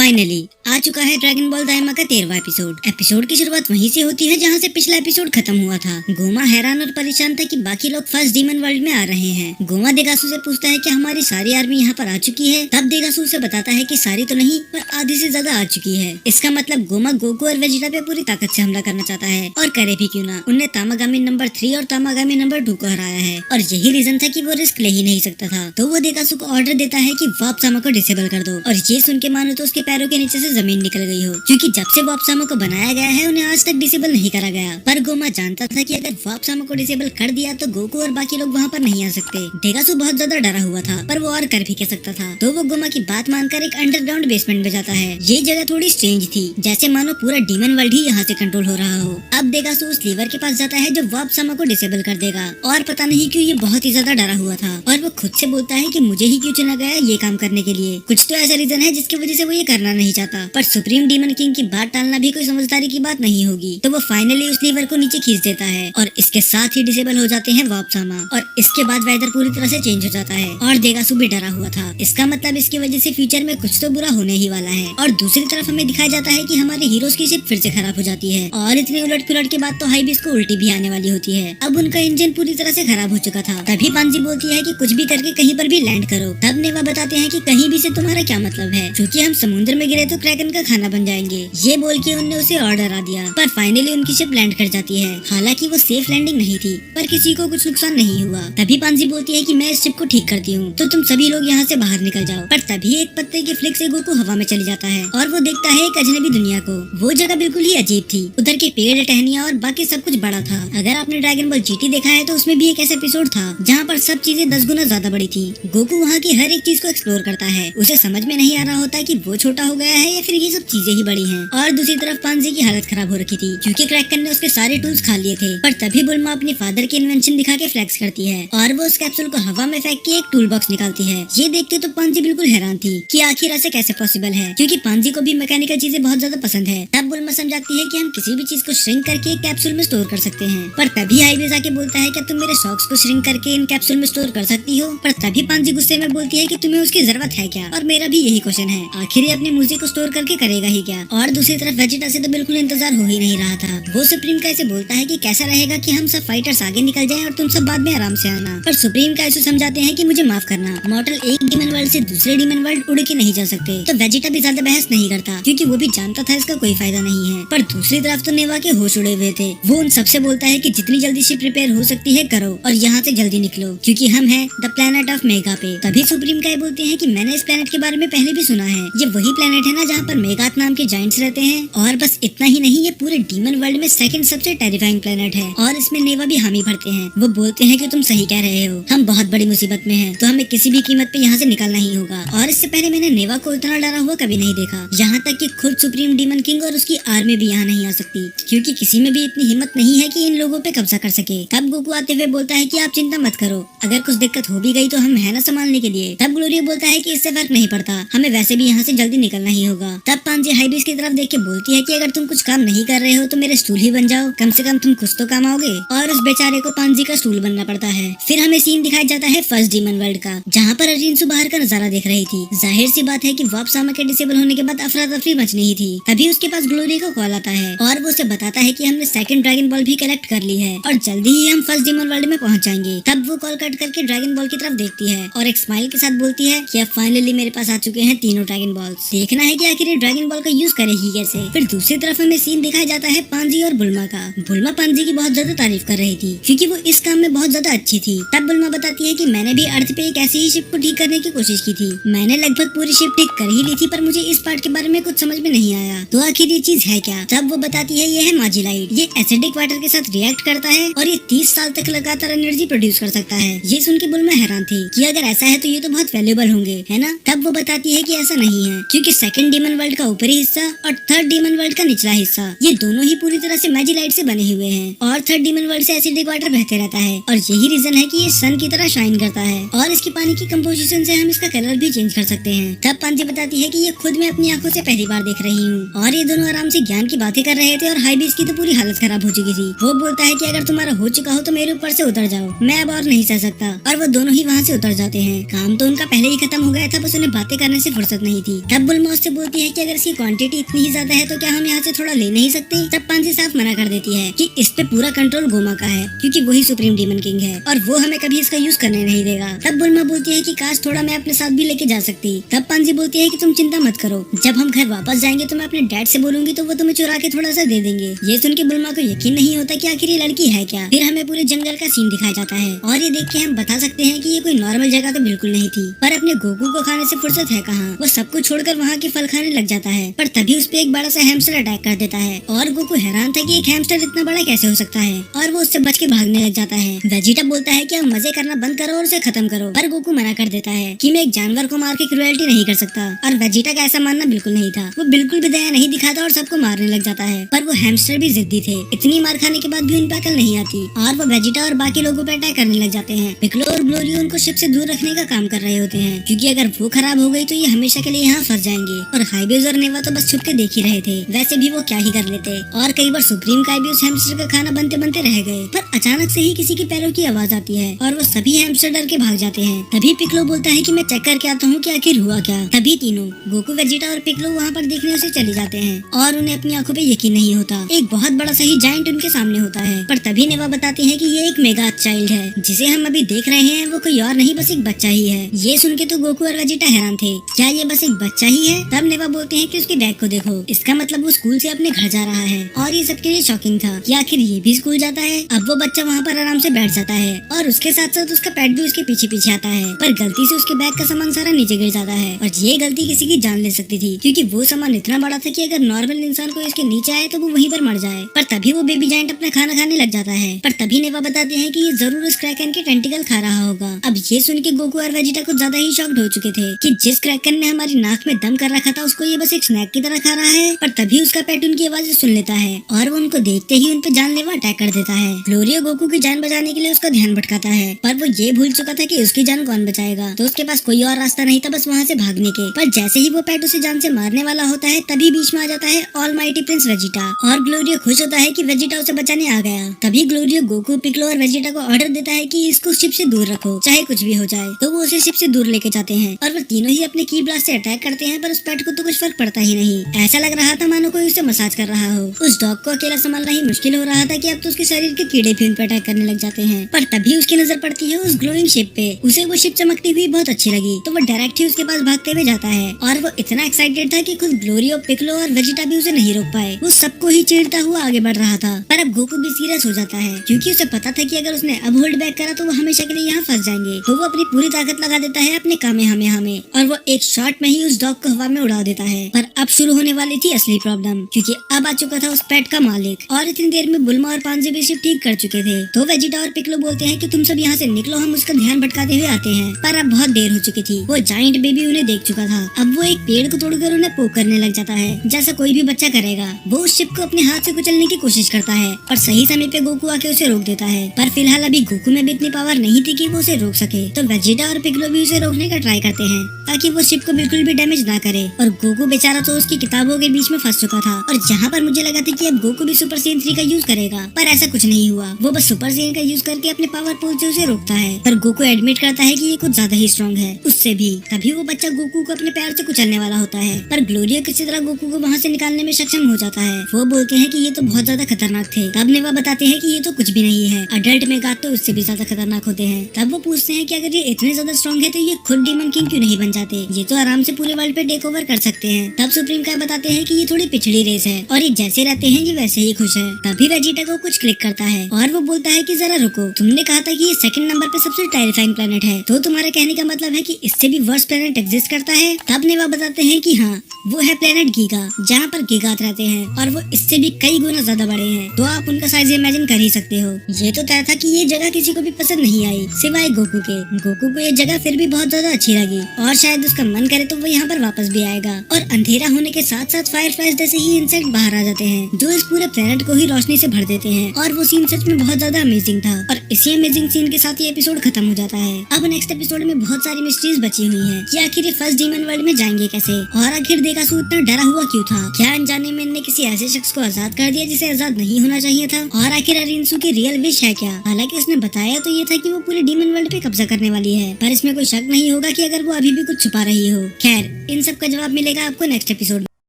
Finally आ चुका है dragon ball दाइमा का 13वां एपिसोड। एपिसोड की शुरुआत वहीं से होती है जहां से पिछला एपिसोड खत्म हुआ था। गोमा हैरान और परेशान था कि बाकी लोग फर्स्ट डीमन वर्ल्ड में आ रहे हैं। गोमा देगासू से पूछता है कि हमारी सारी आर्मी यहाँ पर आ चुकी है। तब देगासू से बताता है कि सारी तो नहीं पर आधी से ज्यादा आ चुकी है। इसका मतलब गोमा गोकू और वेजिटा पे पूरी ताकत से हमला करना चाहता है, और करे भी क्यों ना। उनने तामागामी नंबर 3 और तामागामी नंबर 2 को हराया है और यही रीजन था कि वो रिस्क ले ही नहीं सकता था। तो वो देगासू को ऑर्डर देता है कि वापसामा को डिसेबल कर दो, और ये सुन के मानो तो उसके पैरों के नीचे से जमीन निकल गई हो, क्योंकि जब से वापसामा को बनाया गया है उन्हें आज तक डिसेबल नहीं करा गया। पर गोमा जानता था कि अगर वापसामा को डिसेबल कर दिया तो गोकू और बाकी लोग वहाँ पर नहीं आ सकते। देगासू बहुत ज्यादा डरा हुआ था, पर वो और कर भी क्या सकता था। तो वो गोमा की बात मानकर एक अंडरग्राउंड बेसमेंट में जाता है। ये जगह थोड़ी स्ट्रेंज थी, जैसे मानो पूरा डीमन वर्ल्ड ही यहाँ से कंट्रोल हो रहा हो। अब देगासू उस लीवर के पास जाता है जो वापसामा को डिसेबल कर देगा, और पता नहीं क्यों ये बहुत ही ज्यादा डरा हुआ था, और वो खुद से बोलता है कि मुझे ही क्यों चुना गया ये काम करने के लिए। कुछ तो ऐसा रीजन है जिसकी वजह से वो ये करना नहीं चाहता। पर सुप्रीम डीमन किंग की बात टालना भी कोई समझदारी की बात नहीं होगी। तो वो फाइनली उस लीवर को नीचे खींच देता है, और इसके साथ ही डिसेबल हो जाते हैं वापसामा। और इसके बाद वेदर पूरी तरह से चेंज हो जाता है, और देगासू भी डरा हुआ था। इसका मतलब इसकी वजह से फ्यूचर में कुछ तो बुरा होने ही वाला है। और दूसरी तरफ हमें दिखाया जाता है कि हमारे हीरोज की शिप फिर से खराब हो जाती है, और इतनी उलट पुलट के बाद तो हाइबिस को उल्टी भी आने वाली होती है। अब उनका इंजन पूरी तरह से खराब हो चुका था। तभी पांजी बोलती है कि कुछ भी करके कहीं पर भी लैंड करो। तब नेवा बताते हैं कि कहीं भी से तुम्हारा क्या मतलब है, क्योंकि हम समुद्र में गिरे तो क्रैकन का खाना बन जाएंगे। ये बोल के उनने उसे ऑर्डर आ दिया। पर फाइनली उनकी शिप लैंड कर जाती है। हालांकि वो सेफ लैंडिंग नहीं थी, पर किसी को कुछ नुकसान नहीं हुआ। तभी पांजी बोलती है कि मैं इस शिप को ठीक करती हूँ, तो तुम सभी लोग यहाँ से बाहर निकल जाओ। पर तभी एक पत्ते के फ्लिक से गोकू हवा में चली जाता है, और वो देखता है एक अजनबी दुनिया को। वो जगह बिल्कुल ही अजीब थी। उधर के पेड़, टहनियाँ और बाकी सब कुछ बड़ा था। अगर आपने ड्रैगन बॉल जीटी देखा है तो उसमें भी एक ऐसा एपिसोड था जहाँ पर सब चीजें 10 गुना ज्यादा बड़ी थी। गोकू वहाँ की हर एक चीज को एक्सप्लोर करता है। उसे समझ में नहीं आ रहा होता कि वो छोटा हो गया है या फिर ये सब चीजें ही बड़ी हैं। और दूसरी तरफ पांजी की हालत खराब हो रखी थी, क्योंकि क्रैकन ने उसके सारे टूल्स खा लिए थे। पर तभी बुल्मा अपने फादर की इन्वेंशन दिखा के फ्लेक्स करती है, और वो उस कैप्सूल को हवा में फेंक के एक टूल बॉक्स निकालती है। ये देख के तो पांजी बिल्कुल हैरान थी कि आखिर ऐसे कैसे पॉसिबल है, क्योंकि पांजी को भी मैकेनिकल चीजें बहुत ज्यादा पसंद है। तब बुल्मा समझाती है कि हम किसी भी चीज को श्रिंक करके एक कैप्सूल में स्टोर कर सकते हैं। पर तभी हाइबिस आके बोलता है कि तुम मेरे सॉक्स को श्रिंक करके इन कैप्सूल में स्टोर कर सकती हो। पर तभी पांजी गुस्से में बोलती है कि तुम्हें उसकी जरूरत है क्या, और मेरा भी यही क्वेश्चन है, आखिर ये अपनी मूर्ति को स्टोर करके करेगा ही क्या। और दूसरी तरफ वेजिटा से तो बिल्कुल इंतजार हो ही नहीं रहा था। वो सुप्रीम का ऐसे बोलता है कि कैसा रहेगा कि हम सब फाइटर्स आगे निकल जाएं और तुम सब बाद में आराम से आना। पर सुप्रीम का ऐसे समझाते हैं कि मुझे माफ करना, मॉर्टल एक डीमन वर्ल्ड से दूसरे डीमन वर्ल्ड उड़ के नहीं जा सकते। तो वेजिटा भी ज्यादा बहस नहीं करता, क्योंकि वो भी जानता था इसका कोई फायदा नहीं है। पर दूसरी तरफ तो नेवा के होश उड़े हुए थे। वो उन सबसे बोलता है कि जितनी जल्दी शिप रिपेयर हो सकती है करो, और यहाँ से जल्दी निकलो, क्योंकि हम हैं द प्लेनेट ऑफ मेगा पे। तभी सुप्रीम का बोलते हैं कि मैंने इस प्लेनेट के बारे में पहले भी सुना है। ये वही प्लेनेट है ना जहाँ पर मेगाथ नाम के जाइंट्स रहते हैं। और बस इतना ही नहीं, ये पूरे डीमन वर्ल्ड में सेकंड सबसे टेरिफाइंग प्लेनेट है, और इसमें नेवा भी हामी भरते हैं। वो बोलते हैं कि तुम सही कह रहे हो, हम बहुत बड़ी मुसीबत में हैं, तो हमें किसी भी कीमत पे यहाँ से निकलना ही होगा। और इससे पहले मैंने नेवा को इतना डरा हुआ कभी नहीं देखा। यहाँ तक कि खुद सुप्रीम डीमन किंग और उसकी आर्मी भी यहाँ नहीं आ सकती, क्योंकि किसी में भी इतनी हिम्मत नहीं है कि इन लोगों पे कब्जा कर सके। तब गोकू आते हुए बोलता है कि आप चिंता मत करो, अगर कुछ दिक्कत हो भी गई तो हम है ना संभालने के लिए। तब ग्लोरिया बोलता है कि इससे फर्क नहीं पड़ता, हमें वैसे भी यहाँ से जल्दी निकलना ही होगा। तब पांजी हाइबिस की तरफ देख के बोलती है कि अगर तुम कुछ काम नहीं कर रहे हो तो मेरे स्टूल ही बन जाओ, कम से कम तुम कुछ तो काम आओगे। और उस बेचारे को पांजी का स्टूल बनना पड़ता है। फिर हमें सीन दिखाया जाता है फर्स्ट डीमन वर्ल्ड का, जहाँ पर अर्जिनसु बाहर का नजारा देख रही थी। जाहिर सी बात है कि वापसामा के डिसेबल होने के बाद अफरा तफरी मचनी ही थी। तभी उसके पास ग्लोरी का कॉल आता है, और वो उसे बताता है कि हमने सेकंड ड्रैगन बॉल भी कलेक्ट कर ली है, और जल्दी ही हम फर्स्ट डीमन वर्ल्ड में पहुंच जाएंगे। तब वो कॉल कट करके ड्रैगन बॉल की तरफ देखती है, और एक स्माइल के साथ बोलती है कि अब फाइनली मेरे पास आ चुके हैं तीनों ड्रैगन बॉल्स। देखना है कि आखिर ये ड्रैगन बॉल का यूज करेगी कैसे। फिर दूसरी तरफ हमें सीन दिखाया जाता है पांजी और बुल्मा का। बुल्मा पांजी की बहुत ज्यादा तारीफ कर रही थी, क्योंकि वो इस काम में बहुत ज्यादा अच्छी थी। तब बुल्मा बताती है कि मैंने भी अर्थ पे एक ऐसी ही शिप को ठीक करने की कोशिश की थी। मैंने लगभग पूरी शिप ठीक कर ही ली थी, पर मुझे इस पार्ट के बारे में कुछ समझ में नहीं आया, तो आखिर ये चीज है क्या। तब वो बताती है ये है माजिलाइट। ये एसिडिक वाटर के साथ रिएक्ट करता है, और ये 30 साल तक लगातार एनर्जी प्रोड्यूस कर सकता है। ये सुन के बुल्मा हैरान थी कि अगर ऐसा है तो ये तो बहुत वैल्यूएबल होंगे, है ना। तब वो बताती है कि ऐसा नहीं है, क्योंकि सेकंड डीमन वर्ल्ड का ऊपरी हिस्सा और थर्ड डीमन वर्ल्ड का निचला हिस्सा, ये दोनों ही पूरी तरह से मैजिलाइट से बने हुए हैं, और थर्ड डीमन वर्ल्ड से एसिडिक वाटर बहते रहता है, और यही रीजन है कि ये सन की तरह शाइन करता है, और इसकी पानी की कंपोजिशन से हम इसका कलर भी चेंज कर सकते हैं। तब पांजी बताती है कि ये खुद मैं अपनी आंखों से पहली बार देख रही हूँ। और ये दोनों आराम से ज्ञान की बातें कर रहे थे, और हाइबिस की तो पूरी हालत खराब हो चुकी थी। वो बोलता है कि अगर तुम्हारा हो चुका हो तो मेरे ऊपर से उतर जाओ, मैं अब और नहीं सह सकता। और वो दोनों ही वहाँ से उतर जाते हैं। काम तो उनका पहले ही खत्म हो गया था, बस उन्हें बातें करने से फुर्सत नहीं थी। तब ऑलमोस्ट से बोलती है कि अगर इसकी क्वांटिटी इतनी ही ज्यादा है तो क्या हम यहाँ से थोड़ा ले नहीं सकते। तब पांजी साफ मना कर देती है कि इस पे पूरा कंट्रोल गोमा का है, क्योंकि वही सुप्रीम डीमन किंग है और वो हमें कभी इसका यूज करने नहीं देगा। तब बुल्मा बोलती है कि काश थोड़ा मैं अपने साथ भी लेके जा सकती। तब पांजी बोलती है कि तुम चिंता मत करो, जब हम घर वापस जाएंगे तो मैं अपने डैड से बोलूंगी तो वो तुम्हें चुरा के थोड़ा सा दे देंगे। ये सुन के बुल्मा को यकीन नहीं होता कि आखिर ये लड़की है क्या। फिर हमें पूरे जंगल का सीन दिखाया जाता है और ये देख के हम बता सकते हैं कि ये कोई नॉर्मल जगह तो बिल्कुल नहीं थी, पर अपने गोकू को खाने से फुर्सत है कहाँ। वो सब कुछ छोड़कर वहाँ के फल खाने लग जाता है, पर तभी उस पे एक बड़ा सा हैमस्टर अटैक कर देता है और गोकू हैरान था कि एक हैमस्टर इतना बड़ा कैसे हो सकता है और वो उससे बच के भागने लग जाता है। वेजिटा बोलता है कि अब मजे करना बंद करो और उसे खत्म करो, पर गोकू मना कर देता है कि मैं एक जानवर को मार के क्रुएल्टी नहीं कर सकता। और वेजिटा का ऐसा मानना बिल्कुल नहीं था, वो बिल्कुल भी दया नहीं दिखाता और सबको मारने लग जाता है। पर वो हैमस्टर भी जिद्दी थे, इतनी मार खाने के बाद भी उन पे अकल नहीं आती और वो वेजिटा और बाकी लोगों पे अटैक करने लग जाते हैं। पिकलो और ग्लोरियो उनको शिप से दूर रखने का काम कर रहे होते हैं, क्योंकि अगर वो खराब हो गई तो ये हमेशा के लिए यहाँ फंस जाएंगे। और हाइबेज और नेवा तो बस छुप के देख ही रहे थे, वैसे भी वो क्या ही कर लेते। और कई बार सुप्रीम काई भी उस हैमस्टर का खाना बनते बनते रह गए, पर अचानक से ही किसी के पैरों की आवाज आती है और वो सभी हैमस्टर डर के भाग जाते हैं। तभी पिकलो बोलता है कि मैं चेक करके आता हूँ कि आखिर हुआ क्या। तभी तीनों गोकू, वेजिटा और पिकलो वहाँ पर देखने उसे चले जाते हैं और उन्हें अपनी आंखों पे यकीन नहीं होता। एक बहुत बड़ा सही जायंट उनके सामने होता है, पर तभी नेवा बताती है कि ये एक मेगा चाइल्ड है, जिसे हम अभी देख रहे हैं वो कोई और नहीं बस एक बच्चा ही है। ये सुन के तो गोकू और वेजिटा हैरान थे, क्या ये बस एक बच्चा ही है। तब नेवा बोलते हैं कि उसके बैग को देखो, इसका मतलब वो स्कूल से अपने घर जा रहा है। और ये सबके लिए शॉकिंग था कि आखिर ये भी स्कूल जाता है। अब वो बच्चा वहाँ पर आराम से बैठ जाता है और उसके साथ साथ उसका पेट भी उसके पीछे पीछे आता है, पर गलती से उसके बैग का सामान सारा नीचे गिर जाता है। और ये गलती किसी की जान ले सकती थी, क्योंकि वो सामान इतना बड़ा था कि अगर नॉर्मल इंसान को इसके नीचे आए तो वो वहीं पर मर जाए। पर तभी वो बेबी जायंट अपना खाना खाने लग जाता है, पर तभी नेवा बताते हैं कि ये जरूर उस क्रैकन के टेंटिकल खा रहा होगा। अब ये सुन के गोकू और वेजिटा कुछ ज्यादा ही शॉक्ड हो चुके थे कि जिस क्रैकन ने हमारी नाक में दम कर रखा था उसको ये बस एक स्नैक की तरह खा रहा है। पर तभी उसका पेट उनकी आवाजें सुन लेता है और वो उनको देखते ही उन पे जानलेवा अटैक कर देता है। ग्लोरियो गोकू की जान बचाने के लिए उसका ध्यान भटकाता है, पर वो ये भूल चुका था कि उसकी जान कौन बचाएगा, तो उसके पास कोई और रास्ता नहीं था बस वहाँ से भागने के। पर जैसे ही वो पेट उसे जान से मारने वाला होता है तभी बीच में आ जाता है ऑलमाइटी प्रिंस वेजिटा और ग्लोरियो खुश होता है कि वेजिटा उसे बचाने आ गया। तभी ग्लोरियो गोकू, पिकलो और वेजिटा को ऑर्डर देता है कि इसको शिप से दूर रखो चाहे कुछ भी हो जाए। तो वो उसे शिप से दूर लेके जाते हैं और वो तीनों ही अपने की ब्लास्ट से अटैक करते हैं, पर उस पेट को तो कुछ फर्क पड़ता ही नहीं। ऐसा लग रहा था मानो कोई उसे मसाज कर रहा हो। उस डॉग को अकेला संभालना ही मुश्किल हो रहा था कि अब तो उसके शरीर के कीड़े भी उन पर अटैक करने लग जाते हैं। पर तभी उसकी नजर पड़ती है उस ग्लोइंग शिप पे। उसे वो शिप चमकती हुई बहुत अच्छी लगी, तो वो डायरेक्ट ही उसके पास भागते हुए जाता है और वो इतना एक्साइटेड था कि खुद ग्लोरियो, पिकलो और वेजिटा भी उसे नहीं रोक पाए। वो सबको ही चिढ़ता हुआ आगे बढ़ रहा था। पर अब गोकू भी सीरियस हो जाता है, क्योंकि उसे पता था कि अगर उसने अब होल्ड बैक करा तो वो हमेशा के लिए यहाँ फंस जाएंगे। तो वो अपनी पूरी ताकत लगा देता है अपने कामेहामेहा में और वो एक शॉट में ही उस डॉग को हवा में उड़ा देता है। पर अब शुरू होने वाली थी असली प्रॉब्लम, क्योंकि अब आ चुका था उस पेट का मालिक और इतनी देर में बुल्मा और पांजे भी शिप ठीक कर चुके थे। तो वेजिटा और पिकलो बोलते हैं कि तुम सब यहाँ से निकलो, हम उसका ध्यान भटकाते हुए आते हैं। पर अब बहुत देर हो चुकी थी, वो जायंट बेबी उन्हें देख चुका था। अब वो एक पेड़ को तोड़कर उन्हें पोक करने लग जाता है, जैसा कोई भी बच्चा करेगा। वो उस शिप को अपने हाथ से कुचलने की कोशिश करता है, पर सही समय पे गोकू आके उसे रोक देता है। पर फिलहाल अभी गोकू में भी इतनी पावर नहीं थी कि वो उसे रोक सके, तो वेजिटा और पिकलो भी उसे रोकने का ट्राई करते हैं ताकि वो शिप को बिल्कुल भी डैमेज ना करे। और गोकू बेचारा तो उसकी किताबों के बीच में फंस चुका था और जहाँ पर मुझे लगा था कि अब गोकू भी सुपर सैयन 3 का यूज करेगा, पर ऐसा कुछ नहीं हुआ। वो बस सुपर सैयन का यूज करके अपने पावर पूल से उसे रोकता है। पर गोकू एडमिट करता है कि ये कुछ ज्यादा ही स्ट्रॉन्ग है उससे भी। तभी वो बच्चा गोकू को अपने पैर से कुचलने वाला होता है, पर ग्लोरियो किसी तरह गोकू को वहाँ से निकालने में सक्षम हो जाता है। वो बोलते हैं कि ये तो बहुत ज्यादा खतरनाक थे। तब नेवा बताते हैं कि ये तो कुछ भी नहीं है, अडल्ट मेगाथ तो उससे भी ज्यादा खतरनाक होते हैं। तब वो पूछते हैं कि अगर ये इतने ज्यादा स्ट्रॉन्ग है तो ये खुद डीमन किंग क्यों नहीं बन जाते, ये तो आराम से पूरे वर्ल्ड पे टेक ओवर कर सकते हैं। तब सुप्रीम काय बताते हैं कि ये थोड़ी पिछड़ी रेस है और ये जैसे रहते हैं ये वैसे ही खुश है। तभी वेजिटा को कुछ क्लिक करता है और वो बोलता है कि जरा रुको, तुमने कहा था कि ये सेकंड नंबर पे सबसे टेरिफाइंग प्लेनेट है, तो तुम्हारे कहने का मतलब है कि इससे भी वर्स्ट प्लेनेट एग्जिस्ट करता है। तब नेवा बताते हैं कि हाँ, वो है प्लेनेट गीगा, जहाँ पर गीगात रहते हैं और वो इससे भी कई गुना ज्यादा बड़े हैं, तो आप उनका साइज इमेजिन कर ही सकते हो। ये तो तय था कि ये जगह किसी को भी पसंद नहीं आई सिवाय गोकू के। गोकू को ये जगह फिर भी बहुत ज्यादा अच्छी लगी और शायद उसका मन करे तो वो यहाँ पर वापस भी आएगा। और अंधेरा होने के साथ साथ फायरफ्लाइज जैसे ही इंसेक्ट बाहर आ जाते हैं, जो इस पूरे प्लेनेट को ही रोशनी से भर देते हैं और वो सीन सच में बहुत ज्यादा अमेजिंग था। और इसी अमेजिंग सीन के साथ ये एपिसोड खत्म हो जाता है। अब नेक्स्ट एपिसोड में बहुत सारी मिस्ट्रीज बची हुई है कि आखिर ये फर्स्ट डीमन वर्ल्ड में जाएंगे कैसे, और आखिर देगासू इतना डरा हुआ क्यों था, क्या अनजाने में इनने किसी ऐसे शख्स को आजाद कर दिया जिसे आजाद नहीं होना चाहिए था, और आखिर अरिंसू की रियल विश है क्या। हालांकि उसने बताया तो ये था कि वो पूरे डीमन वर्ल्ड पे कब्जा करने वाली है, पर इसमें कोई शक नहीं होगा कि अगर वो अभी भी कुछ छुपा रही हो। खैर, इन सब का जवाब मिलेगा आपको नेक्स्ट एपिसोड में।